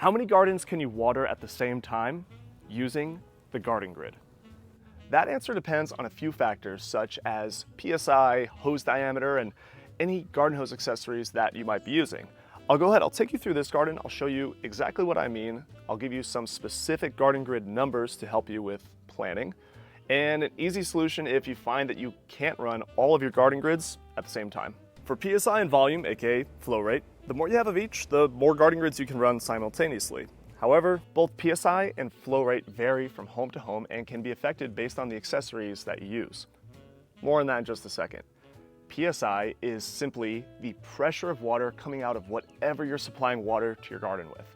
How many gardens can you water at the same time using the garden grid? That answer depends on a few factors such as PSI, hose diameter, and any garden hose accessories that you might be using. I'll take you through this garden. I'll show you exactly what I mean. I'll give you some specific garden grid numbers to help you with planning, and an easy solution if you find that you can't run all of your garden grids at the same time. For PSI and volume, aka flow rate, the more you have of each, the more garden grids you can run simultaneously. However, both PSI and flow rate vary from home to home and can be affected based on the accessories that you use. More on that in just a second. PSI is simply the pressure of water coming out of whatever you're supplying water to your garden with.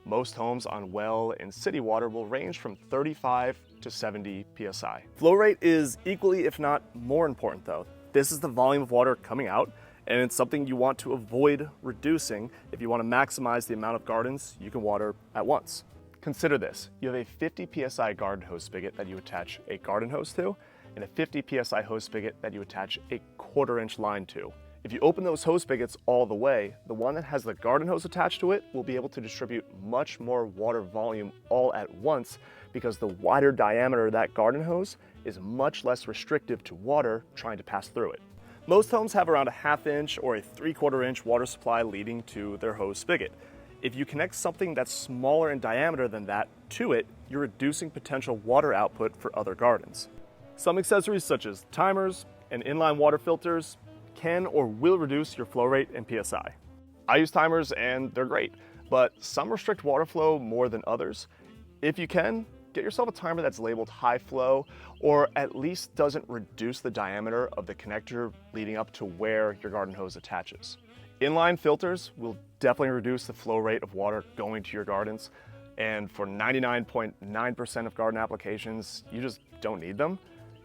Most homes on well and city water will range from 35 to 70 PSI. Flow rate is equally, if not more important though. This is the volume of water coming out, and it's something you want to avoid reducing if you want to maximize the amount of gardens you can water at once. Consider this: you have a 50 PSI garden hose spigot that you attach a garden hose to, and a 50 PSI hose spigot that you attach a 1/4 inch line to. If you open those hose spigots all the way, the one that has the garden hose attached to it will be able to distribute much more water volume all at once, because the wider diameter of that garden hose is much less restrictive to water trying to pass through it. Most homes have around a 1/2 inch or a 3/4 inch water supply leading to their hose spigot. If you connect something that's smaller in diameter than that to it, you're reducing potential water output for other gardens. Some accessories such as timers and inline water filters can or will reduce your flow rate and PSI. I use timers and they're great, but some restrict water flow more than others. If you can, get yourself a timer that's labeled high flow, or at least doesn't reduce the diameter of the connector leading up to where your garden hose attaches. Inline filters will definitely reduce the flow rate of water going to your gardens, and for 99.9% of garden applications, you just don't need them.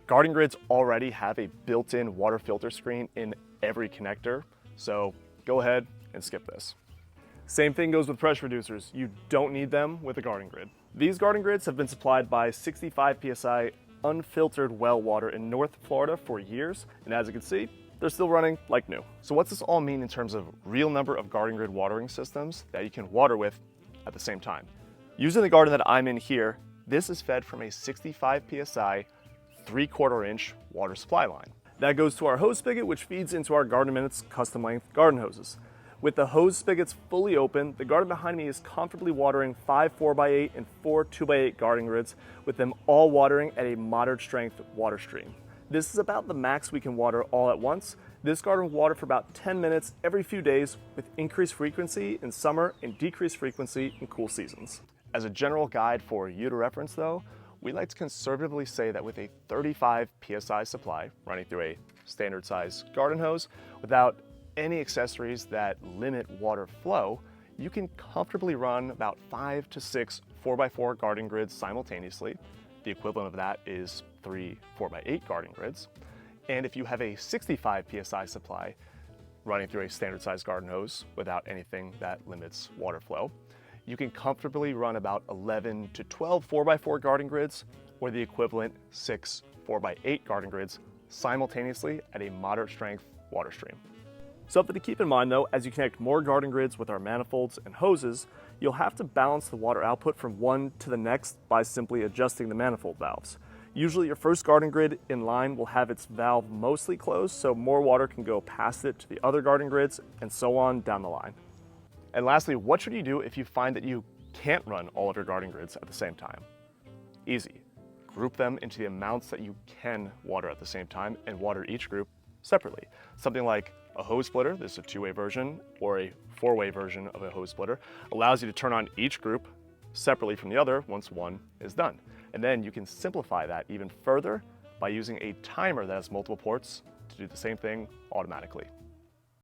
Garden grids already have a built-in water filter screen in every connector, so go ahead and skip this. Same thing goes with pressure reducers. You don't need them with a garden grid. These garden grids have been supplied by 65 PSI unfiltered well water in North Florida for years, and as you can see, they're still running like new. So what's this all mean in terms of real number of garden grid watering systems that you can water with at the same time? Using the garden that I'm in here, this is fed from a 65 PSI 3/4 inch water supply line. That goes to our hose spigot, which feeds into our Garden Minutes custom length garden hoses. With the hose spigots fully open, the garden behind me is comfortably watering 5 4x8 and 4 2x8 garden grids, with them all watering at a moderate strength water stream. This is about the max we can water all at once. This garden will water for about 10 minutes every few days, with increased frequency in summer and decreased frequency in cool seasons. As a general guide for you to reference though, we like to conservatively say that with a 35 PSI supply running through a standard size garden hose without any accessories that limit water flow, you can comfortably run about 5 to 6 4x4 garden grids simultaneously. The equivalent of that is 3 4x8 garden grids. And if you have a 65 PSI supply running through a standard size garden hose without anything that limits water flow, you can comfortably run about 11 to 12 4x4 garden grids, or the equivalent 6 4x8 garden grids simultaneously at a moderate strength water stream. Something to keep in mind though, as you connect more garden grids with our manifolds and hoses, you'll have to balance the water output from one to the next by simply adjusting the manifold valves. Usually your first garden grid in line will have its valve mostly closed, so more water can go past it to the other garden grids, and so on down the line. And lastly, what should you do if you find that you can't run all of your garden grids at the same time? Easy. Group them into the amounts that you can water at the same time and water each group separately. Something like a hose splitter, this is a 2-way version, or a 4-way version of a hose splitter, allows you to turn on each group separately from the other once one is done. And then you can simplify that even further by using a timer that has multiple ports to do the same thing automatically.